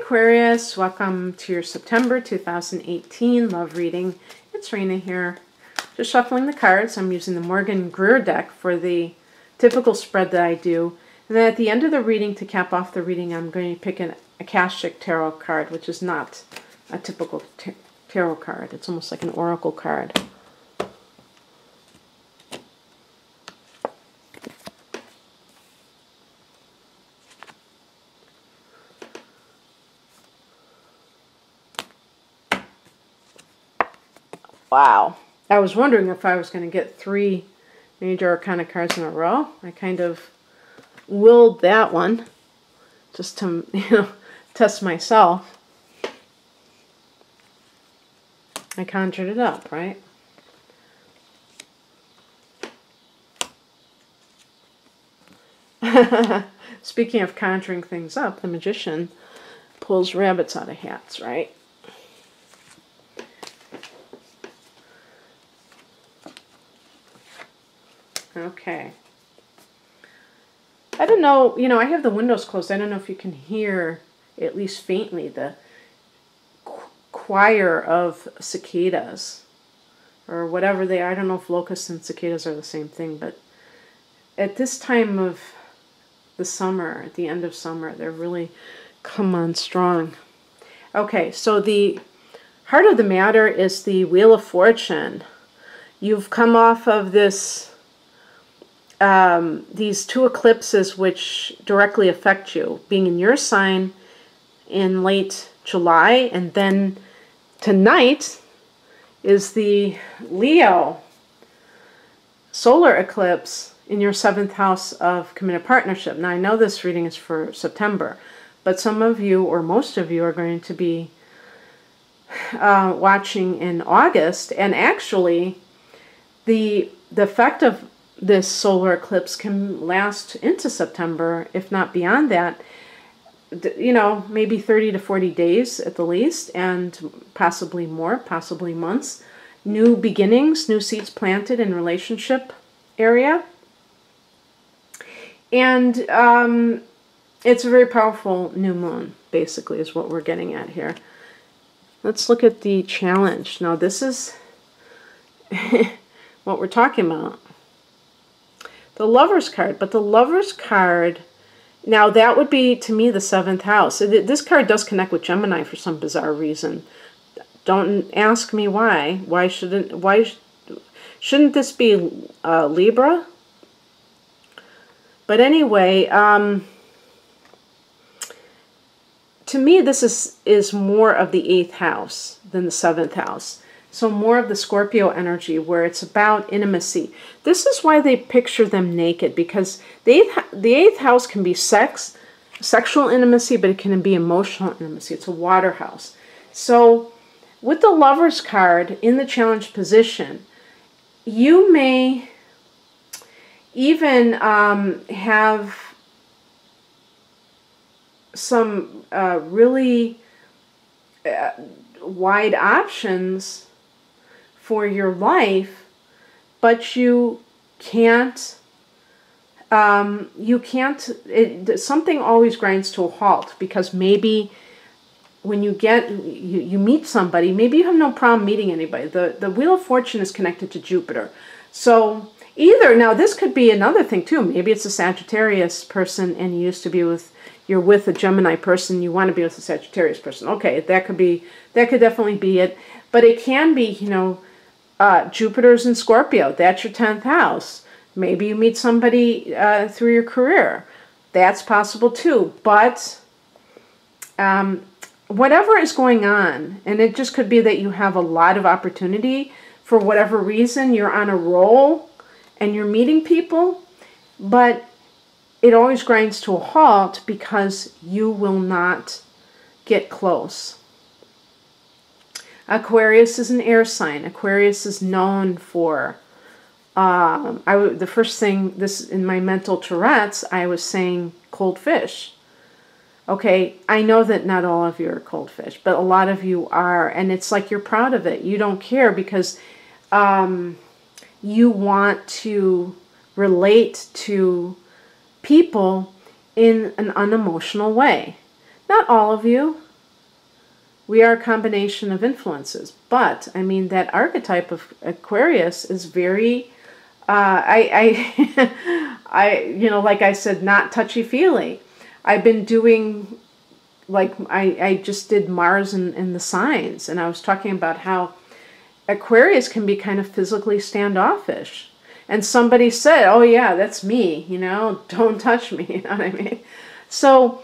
Aquarius, welcome to your September 2018 love reading. It's Rena here. Just shuffling the cards. I'm using the Morgan Greer deck for the typical spread that I do. And then at the end of the reading, to cap off the reading, I'm going to pick an Akashic tarot card, which is not a typical tarot card. It's almost like an oracle card. Wow. I was wondering if I was going to get 3 major arcana cards in a row. I kind of willed that one just to, test myself. I conjured it up, right? Speaking of conjuring things up, the magician pulls rabbits out of hats, right? Okay. I don't know, I have the windows closed. I don't know if you can hear, at least faintly, the choir of cicadas or whatever they are. I don't know if locusts and cicadas are the same thing, but at this time of the summer, at the end of summer, they're really come on strong. Okay, so the heart of the matter is the Wheel of Fortune. You've come off of this these 2 eclipses which directly affect you, being in your sign in late July, and then tonight is the Leo solar eclipse in your 7th house of committed partnership. Now I know this reading is for September, but some of you, or most of you, are going to be watching in August, and actually the effect of this solar eclipse can last into September, if not beyond that. Maybe 30 to 40 days at the least, and possibly more, possibly months. New beginnings, new seeds planted in relationship area. And it's a very powerful new moon, basically, is what we're getting at here. Let's look at the challenge. Now, this is what we're talking about. The Lover's card, but the Lover's card, now that would be, to me, the 7th house. This card does connect with Gemini for some bizarre reason. Don't ask me why. Why shouldn't this be Libra? But anyway, to me, this is more of the 8th house than the 7th house. So more of the Scorpio energy, where it's about intimacy. This is why they picture them naked, because the 8th house can be sexual intimacy, but it can be emotional intimacy. It's a water house. So with the Lover's card in the challenge position, you may even have some really wide options for your life, but you can't, something always grinds to a halt, because maybe when you meet somebody, maybe you have no problem meeting anybody. The Wheel of Fortune is connected to Jupiter. So now this could be another thing too. Maybe it's a Sagittarius person and you're with a Gemini person, you want to be with a Sagittarius person. Okay, that could definitely be it. But it can be, Jupiter's in Scorpio. That's your 10th house. Maybe you meet somebody through your career. That's possible too. But whatever is going on, and it just could be that you have a lot of opportunity for whatever reason, you're on a roll and you're meeting people, but it always grinds to a halt because you will not get close. Aquarius is an air sign. Aquarius is known for, the first thing, in my mental Tourette's, I was saying cold fish. Okay, I know that not all of you are cold fish, but a lot of you are, and it's like you're proud of it. You don't care because you want to relate to people in an unemotional way. Not all of you, We are a combination of influences. But, I mean, that archetype of Aquarius is very, like I said, not touchy-feely. I've been doing, like, I just did Mars in the signs, and I was talking about how Aquarius can be kind of physically standoffish. And somebody said, oh yeah, that's me, don't touch me, you know what I mean? So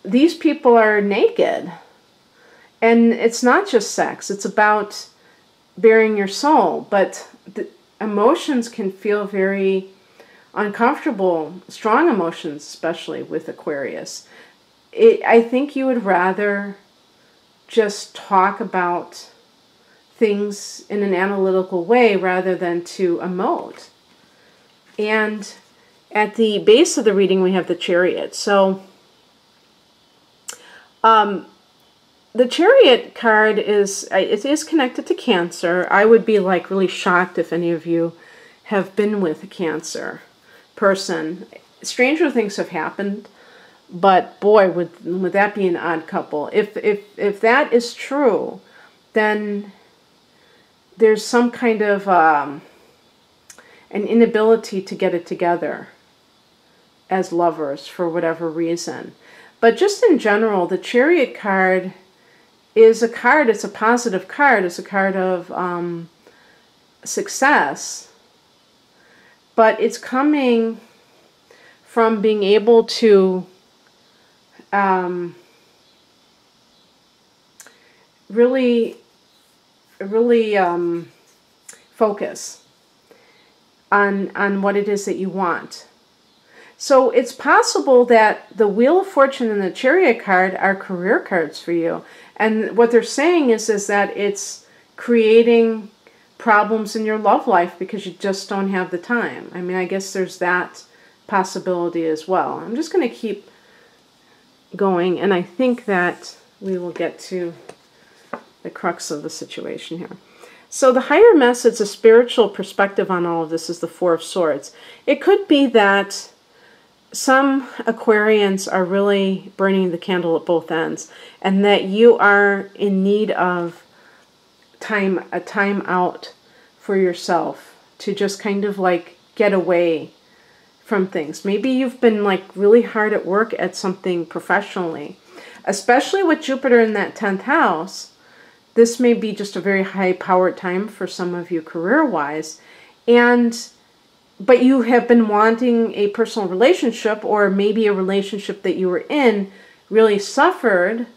these people are naked. And it's not just sex, it's about bearing your soul. But the emotions can feel very uncomfortable, strong emotions, especially with Aquarius. I think you would rather just talk about things in an analytical way rather than to emote. And at the base of the reading, we have the Chariot. So, the Chariot card it is connected to Cancer. I would be like really shocked if any of you have been with a Cancer person. Stranger things have happened, but boy, would that be an odd couple. If that is true, then there's some kind of an inability to get it together as lovers for whatever reason. But just in general, the Chariot card is a card, it's a positive card, it's a card of success, but it's coming from being able to really focus on what it is that you want. So it's possible that the Wheel of Fortune and the Chariot card are career cards for you. And what they're saying is that it's creating problems in your love life because you just don't have the time. I mean, I guess there's that possibility as well. I'm just going to keep going, and I think that we will get to the crux of the situation here. So the higher message, a spiritual perspective on all of this, is the Four of Swords. It could be that some Aquarians are really burning the candle at both ends, and that you are in need of a time out for yourself to just kind of like get away from things. Maybe you've been like really hard at work at something professionally, especially with Jupiter in that 10th house. This may be just a very high-powered time for some of you career-wise, but you have been wanting a personal relationship, or maybe a relationship that you were in really suffered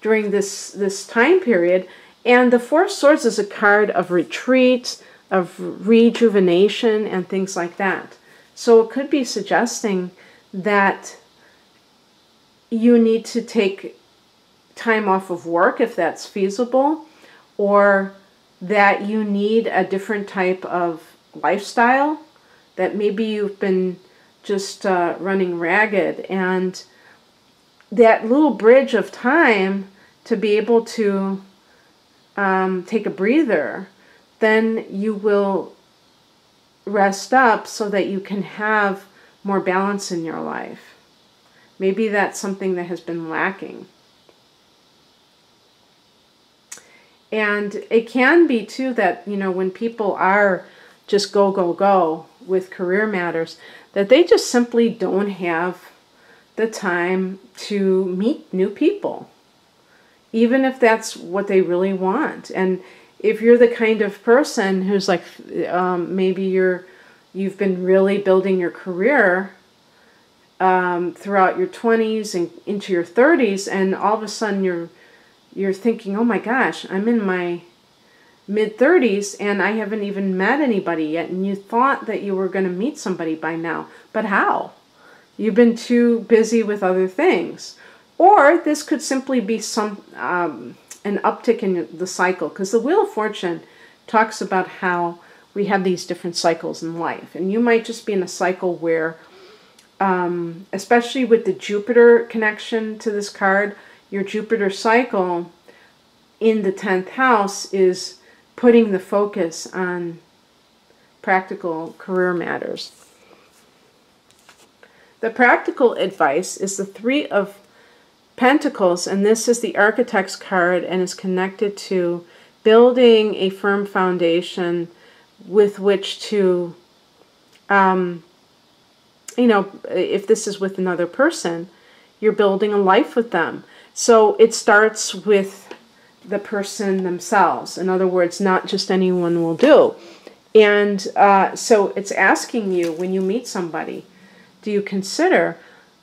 during this time period. And the Four of Swords is a card of retreat, of rejuvenation, and things like that. So it could be suggesting that you need to take time off of work if that's feasible, or that you need a different type of lifestyle, that maybe you've been just running ragged, and that little bridge of time to be able to take a breather, then you will rest up so that you can have more balance in your life. Maybe that's something that has been lacking. And it can be too that, when people are just go, go, go with career matters, that they just simply don't have the time to meet new people, even if that's what they really want. And if you're the kind of person who's like, maybe you've been really building your career throughout your 20s and into your 30s, and all of a sudden you're thinking, oh my gosh, I'm in my mid-30s and I haven't even met anybody yet, and you thought that you were going to meet somebody by now. But how? You've been too busy with other things. Or this could simply be an uptick in the cycle, because the Wheel of Fortune talks about how we have these different cycles in life. And you might just be in a cycle where, especially with the Jupiter connection to this card, your Jupiter cycle in the 10th house is putting the focus on practical career matters. The practical advice is the Three of Pentacles, and this is the Architect's card and is connected to building a firm foundation with which to, you know, if this is with another person, you're building a life with them. So it starts with the person themselves. In other words, not just anyone will do. And so it's asking you, when you meet somebody, do you consider,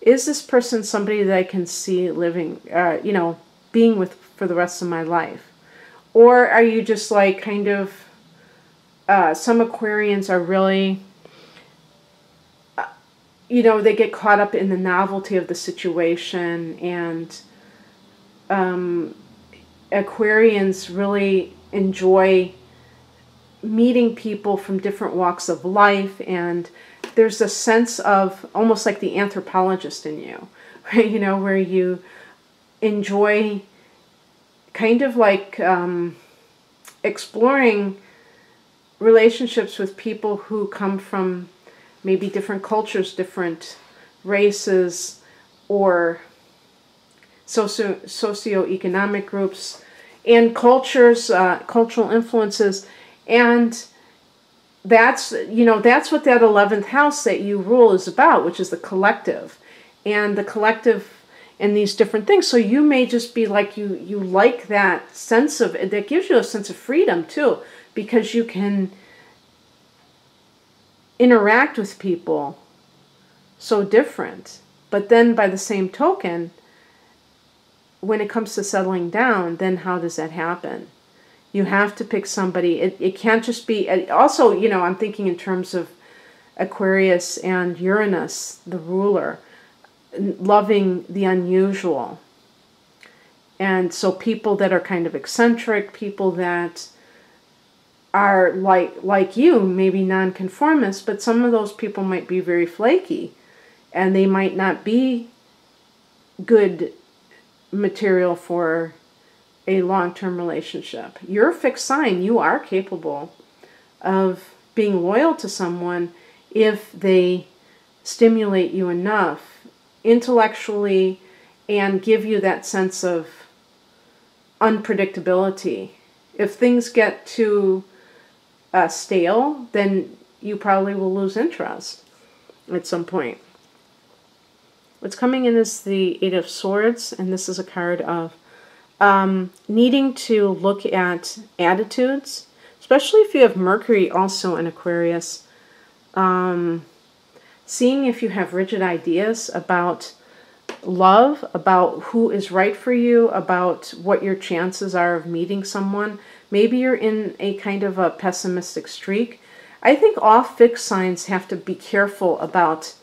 is this person somebody that I can see living, you know, being with for the rest of my life? Or are you just like kind of, some Aquarians are really, you know, they get caught up in the novelty of the situation, and Aquarians really enjoy meeting people from different walks of life, and there's a sense of almost like the anthropologist in you, right? You know, where you enjoy kind of like exploring relationships with people who come from maybe different cultures, different races, or socioeconomic groups and cultures, cultural influences. And that's, you know, that's what that 11th house that you rule is about, which is the collective. And the collective and these different things. So you may just be like, you like that sense of, that gives you a sense of freedom too, because you can interact with people so different. But then by the same token, when it comes to settling down, then how does that happen? You have to pick somebody. It can't just be, also, you know, I'm thinking in terms of Aquarius and Uranus, the ruler, loving the unusual. And so people that are kind of eccentric, people that are like you, maybe nonconformists, but some of those people might be very flaky, and they might not be good material for a long-term relationship. You're a fixed sign. You are capable of being loyal to someone if they stimulate you enough intellectually and give you that sense of unpredictability. If things get too stale, then you probably will lose interest at some point. What's coming in is the Eight of Swords, and this is a card of needing to look at attitudes, especially if you have Mercury also in Aquarius. Seeing if you have rigid ideas about love, about who is right for you, about what your chances are of meeting someone. Maybe you're in a kind of a pessimistic streak. I think all fixed signs have to be careful about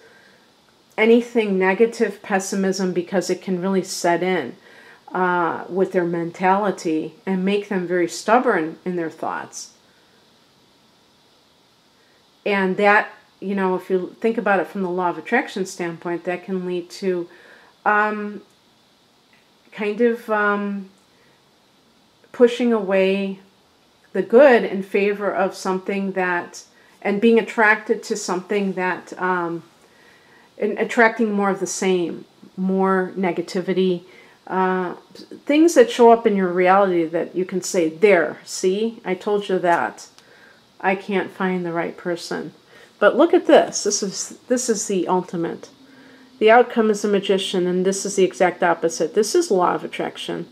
anything negative pessimism, because it can really set in with their mentality and make them very stubborn in their thoughts. And that, you know, if you think about it from the law of attraction standpoint, that can lead to kind of pushing away the good in favor of something that, and being attracted to something that, and attracting more of the same, more negativity, things that show up in your reality that you can say, there, see, I told you that. I can't find the right person. But look at this. This is the ultimate. The outcome is a Magician, and this is the exact opposite. This is law of attraction.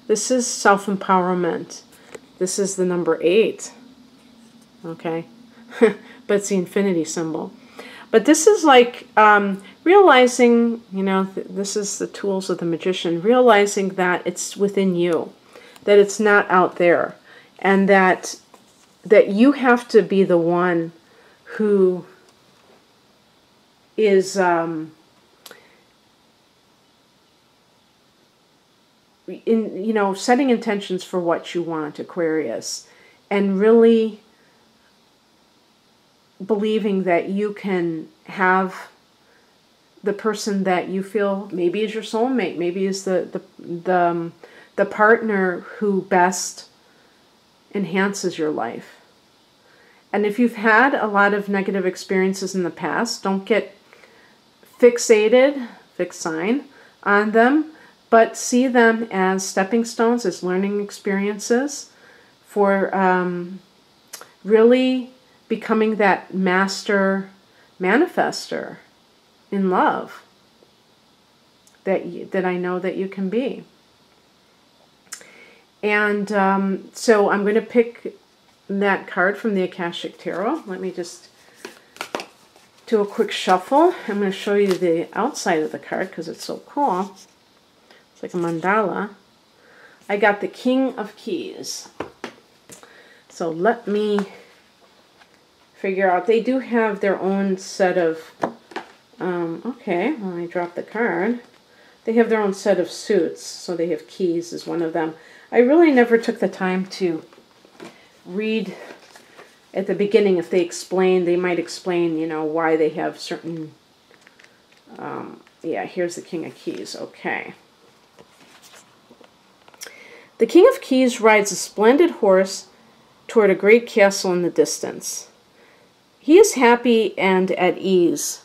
This is self-empowerment. This is the number 8. Okay? But it's the infinity symbol. But this is like realizing, you know, this is the tools of the Magician, realizing that it's within you, that it's not out there, and that you have to be the one who is you know, setting intentions for what you want, Aquarius, and really believing that you can have the person that you feel maybe is your soulmate, maybe is the partner who best enhances your life. And if you've had a lot of negative experiences in the past, don't get fixated, fixed sign, on them, but see them as stepping stones, as learning experiences for really becoming that master manifester in love that I know that you can be. And so I'm going to pick that card from the Akashic Tarot. Let me just do a quick shuffle. I'm going to show you the outside of the card because it's so cool. It's like a mandala. I got the King of Keys. So let me figure out. They do have their own set of, okay, when I drop the card, they have their own set of suits. So they have keys as one of them. I really never took the time to read at the beginning. If they explain, they might explain, you know, why they have certain, yeah, here's the King of Keys. Okay. The King of Keys rides a splendid horse toward a great castle in the distance. He is happy and at ease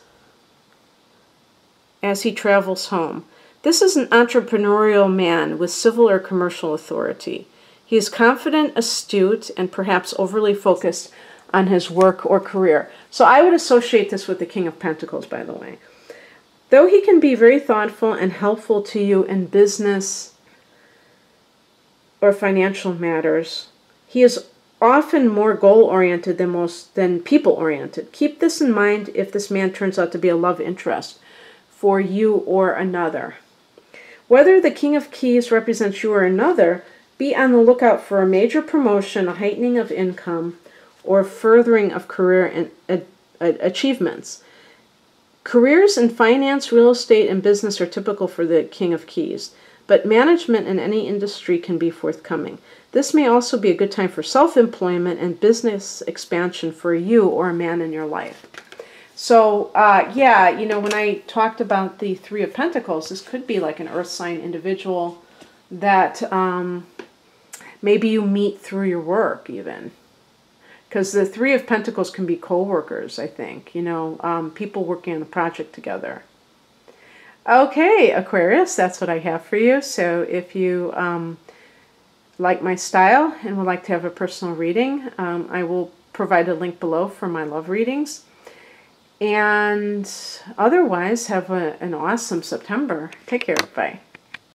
as he travels home. This is an entrepreneurial man with civil or commercial authority. He is confident, astute, and perhaps overly focused on his work or career. So I would associate this with the King of Pentacles, by the way. Though he can be very thoughtful and helpful to you in business or financial matters, he is often more goal-oriented than people-oriented. Keep this in mind if this man turns out to be a love interest for you or another. Whether the King of Keys represents you or another, be on the lookout for a major promotion, a heightening of income, or furthering of career and achievements. Careers in finance, real estate, and business are typical for the King of Keys, but management in any industry can be forthcoming. This may also be a good time for self-employment and business expansion for you or a man in your life. So, yeah, you know, when I talked about the Three of Pentacles, this could be like an earth sign individual that maybe you meet through your work even. Because the Three of Pentacles can be co-workers, I think, you know, people working on a project together. Okay, Aquarius, that's what I have for you. So if you like my style and would like to have a personal reading, I will provide a link below for my love readings. And otherwise, have an awesome September. Take care. Bye.